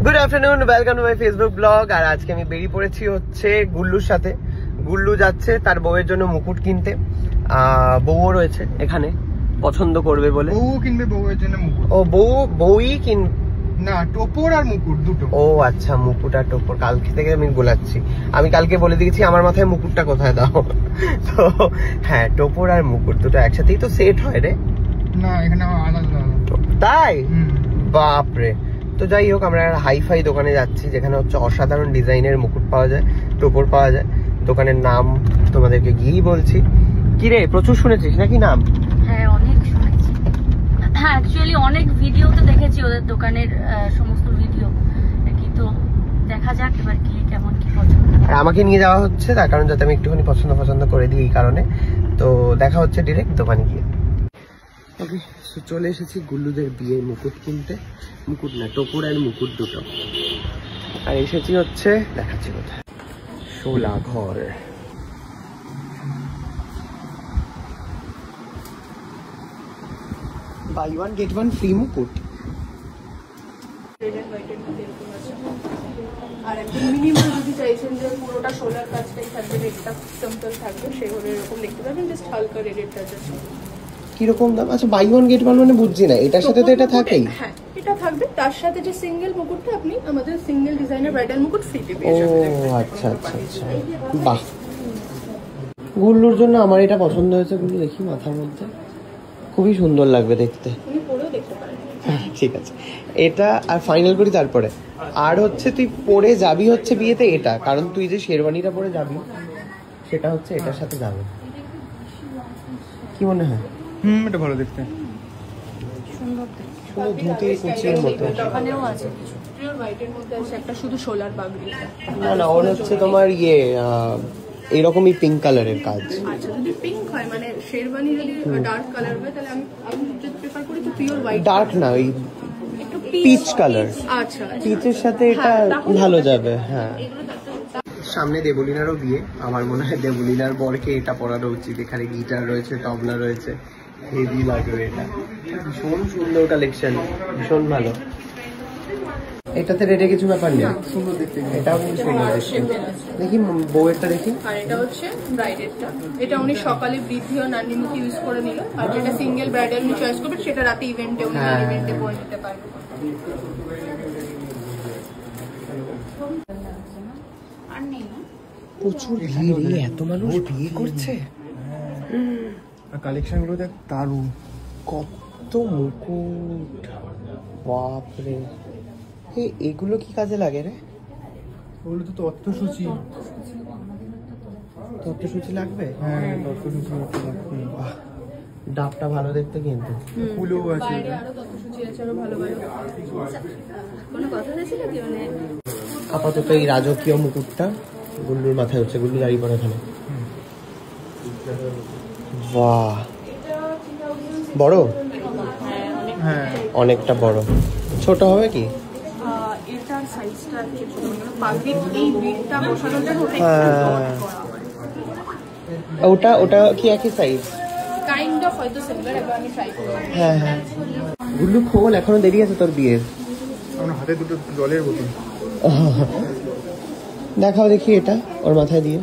Good afternoon, welcome to my Facebook blog. আর আজকে আমি বেরিয়ে পড়েছি হচ্ছে গুল্লুর সাথে। গুল্লু যাচ্ছে তার বউয়ের জন্য মুকুট কিনতে। বউও রয়েছে এখানে, পছন্দ করবে বলে। বউ কিনবে বউয়ের জন্য মুকুট। ও বউই কিনবে না, টোপর আর মুকুট দুটো। ও আচ্ছা, মুকুট আর টোপর। কালকে থেকে আমি গোলাচ্ছি। আমি কালকে বলে দিয়েছি আমার মাথায় মুকুটটা কোথায় দাও। তো হ্যাঁ, টোপর আর মুকুট দুটো একসাথেই তো সেট হয় রে। না, এখানে আলাদা। তাই? বাপরে। তো যাই হোক, আমরা হাইফাই দোকানে যাচ্ছি যেখানে হচ্ছে অসাধারণ ডিজাইনের মুকুট পাওয়া যায়, টোপর পাওয়া যায়। দোকানের নাম তোমাদেরকে গিয়েই বলছি। কি রে, প্রচুর শুনেছিস নাকি নাম? হ্যাঁ, অনেক শুনেছি। অ্যাকচুয়ালি অনেক ভিডিওতে দেখেছি ওদের দোকানের সমস্ত ভিডিও, কিন্তু দেখা যাক এবার গিয়ে কেমন কি পছন্দ। আর আমাকে নিয়ে যাওয়া হচ্ছে তার কারণ যাতে আমি একটুখানি পছন্দ করে দিই, এই কারণে। তো দেখা হচ্ছে ডিরেক্ট দোকানে গিয়ে। ওকে, চলে এসেছি গুল্লুদের বিয়ের মুকুট কিনতে। মুকুট না, টোপর আর মুকুট দুটো। আর এসেছি হচ্ছে, দেখাচ্ছি কোথায়, শোলা ঘর। Buy one get one free মুকুট। আর একদম মিনিমাম যদি চাইছেন যে পুরোটা সোলার কাজটাই থাকবে, রেডটা সিম্পল থাকবে, সেগুলো এরকম দেখতে পাবেন, জাস্ট হালকা রেডের টাচ আছে। কিরকম দাম? আচ্ছা, বাই ওয়ান গেট ওয়ান মানে বুঝছি না, এটার সাথে তো এটা থাকেই। হ্যাঁ, এটা থাকবে, তার সাথে যে সিঙ্গেল মুকুটটা আপনি আমাদের সিঙ্গেল ডিজাইনের ব্রাইডাল মুকুট ফ্রিতে পেয়ে যাবেন। ও আচ্ছা আচ্ছা আচ্ছা, বাহ। গুল্লুর জন্য আমার এটা পছন্দ হয়েছে। গুল্লু, দেখি মাথার মধ্যে খুবই সুন্দর লাগবে দেখতে। উনি পরেও দেখতে পারেন। ঠিক আছে, এটা আর ফাইনাল করি তারপরে। আর হচ্ছে তুই পরে যাবি হচ্ছে বিয়েতে এটা, কারণ তুই যে শেরওয়ানিটা পরে যাবি সেটা হচ্ছে এটার সাথে যাবে। কি মনে হয়? এটা ভালো দেখতে। সুন্দর দেখতে। ধুতি কুচির মতো। ওখানেও আছে কিছু পিওর হোয়াইটের মধ্যে আছে একটা শুধু সোলার পাগড়ি। না, ওর হচ্ছে তোমার এরকমই পিঙ্ক কালারের কাজ। আচ্ছা, যদি পিঙ্ক হয় মানে শেরওয়ানি যদি ডার্ক কালার হয় তাহলে আমি যদি প্রেফার করি তো পিওর হোয়াইট। ডার্ক না, ওই পিচ কালার। আচ্ছা, পিচের সাথে এটা ভালো যাবে। হ্যাঁ, সামনে দেবলীনারও বিয়ে। আমার মনে হয় দেবলীনার বরকে এটা পরানো উচিত। এখানে গিটার রয়েছে, তবলা রয়েছে, হেভি লাগবে এটা। ভীষণ সুন্দর কালেকশন, ভীষণ ভালো। এটাতে রেটে কিছু ব্যাপার নেই, সুন্দর দেখতে। এটাও খুব সুন্দর দেখতে। দেখি বউয়েরটা দেখি। আর এটা হচ্ছে ব্রাইডেরটা। এটা উনি সকালে বৃদ্ধি ও নান্নিমুখী ইউজ করে নিল। আর যেটা সিঙ্গেল ব্রাইডাল উনি চয়েস করবেন সেটা রাতে ইভেন্টে উনি ইভেন্টে পরে নিতে পারবেন। প্রচুর ভিড়, এত মানুষ বিয়ে করছে। আর কালেকশন গুলো দেখ, দারুণ। কত মুকুট, বাপরে। এগুলো কি কাজে লাগে রে? ওগুলো তো তথ্যসূচি। তথ্যসূচি লাগবে? হ্যাঁ, তথ্যসূচি। বাহ, ডাবটা ভালো দেখতে কিন্তু। ফুলও আছে। বাইরে আরো তথ্যসূচি আছে, আরো ভালো ভালো। কোনো কথা আছে নাকি? মানে আপাতত এই রাজকীয় মুকুটটা গুল্লুর মাথায় হচ্ছে। গুল্লু দাঁড়িয়ে পড়ে এখানে। বাহ, বড়। হ্যাঁ, অনেকটা বড়। ছোট হবে কি? এটার সাইজটা একটু ছোট, মানে পাগড়ির এই বিটটা বসানোর জন্য ওটা কি একই সাইজ? কাইন্ড অফ হয়তো সিমিলার। এবার আমি ট্রাই করব। হ্যাঁ হ্যাঁ। গুল্লু খোল, এখনো দেরি আছে তোর বিয়ের। আমার হাতে দুটো জলের বোতল। দেখাও দেখি এটা ওর মাথায় দিয়ে।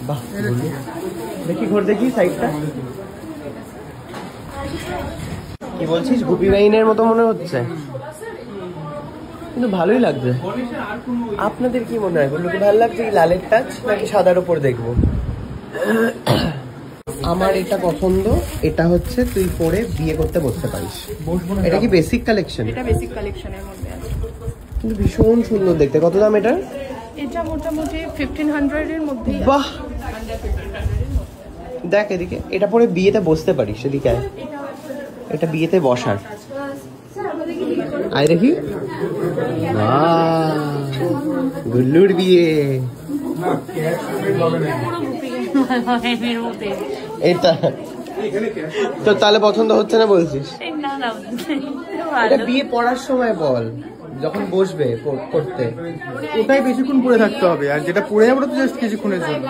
বাহ, দেখি ঘোর, দেখি সাইডটা। কি বলছিস? গুপি বাইনের মতো মনে হচ্ছে, কিন্তু ভালোই লাগছে। আপনাদের কি মনে হয়? গুল্লুকে ভালো লাগছে এই লালের টাচ নাকি সাদার উপর দেখবো? আমার এটা পছন্দ। এটা হচ্ছে তুই পরে বিয়ে করতে বসতে পারিস। এটা কি বেসিক কালেকশন? এটা বেসিক কালেকশনের মধ্যে আছে, কিন্তু ভীষণ সুন্দর দেখতে। কত দাম এটা? এটা মোটামুটি 1500 এর মধ্যে। বাহ, দেখ এদিকে, এটা পরে বিয়েতে বসতে পারিস। এদিকে আয়, এটা বিয়েতে বসার। আয় দেখি। গুল্লুর বিয়ে। এটা তো তাহলে পছন্দ হচ্ছে না বলছিস? এটা বিয়ে পড়ার সময় বল, যখন বসবে করতে। ওটাই বেশিক্ষণ পরে থাকতে হবে, আর যেটা পরে যাবো তো জাস্ট কিছুক্ষণের জন্য।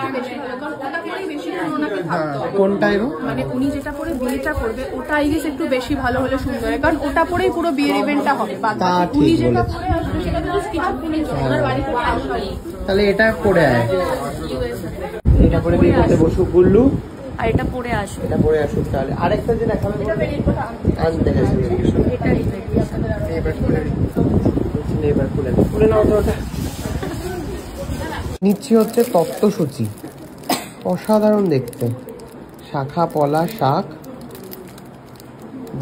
ভাবতে হবে। কোনটা এরো? মানে উনি যেটা পরে বিয়েটা করবে ওটা আই গেস একটু বেশি ভালো হলে সুন্দর হয়, কারণ ওটা পরেই পুরো বিয়ের ইভেন্টটা হবে। বাদ তা বাকি ঠিক উনি যেটা বলেছো। পরে আসবে সেটা তো just কিছুক্ষণের জন্য, ওনার বাড়ি থেকে আসবে। তাহলে এটা পরে আয়, এটা পরে বিয়ে করতে বসুক গুল্লু, আর এটা পরে আসবে। এটা পরে আসুক। তাহলে আরেকটা যে দেখাবে আনতে গেছে, এটা এবার খুলে এবার খুলে খুলে নাও তো ওটা। নিচ্ছি হচ্ছে তত্ত্বসূচি, অসাধারণ দেখতে, শাখা পলা শাক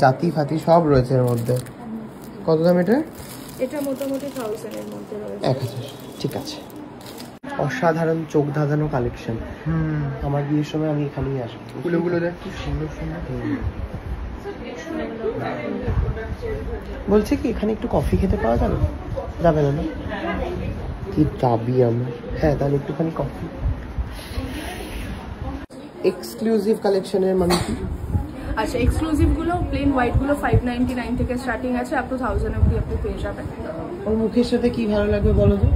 জাতি ফাতি সব রয়েছে এর মধ্যে। কত দাম এটা? এটা মোটামুটি 1000 এর মধ্যে রয়েছে। 1000, ঠিক আছে। অসাধারণ চোখ ধাঁধানো কালেকশন। আমার বিয়ের সময় আমি এখানেই আসবো। ফুলগুলো দেখ কি সুন্দর সুন্দর। বলছে কি এখানে একটু কফি খেতে পাওয়া যাবে? যাবে না না? কি দাবি আমার। হ্যাঁ তাহলে একটুখানি কফি। এক্সক্লুসিভ কালেকশনের মানে কি? আচ্ছা, এক্সক্লুসিভ গুলো প্লেন হোয়াইট গুলো 599 থেকে স্টার্টিং আছে, আপ টু 1000 অবধি আপনি পেয়ে যাবেন। ওর মুখের সাথে কি ভালো লাগবে বলো তো?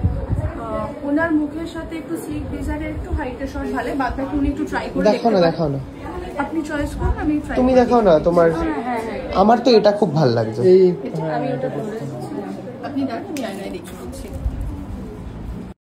ওনার মুখের সাথে একটু স্লিক ডিজাইনের একটু হাইটের শট ভালো, বাদ বাকি উনি একটু ট্রাই করে দেখাও না, দেখাও না, আপনি চয়েস করুন। আমি ট্রাই তুমি দেখাও না তোমার। আমার তো এটা খুব ভালো লাগছে। এই আপনি দেন, আমি আয়নায় দেখিয়ে দিচ্ছি।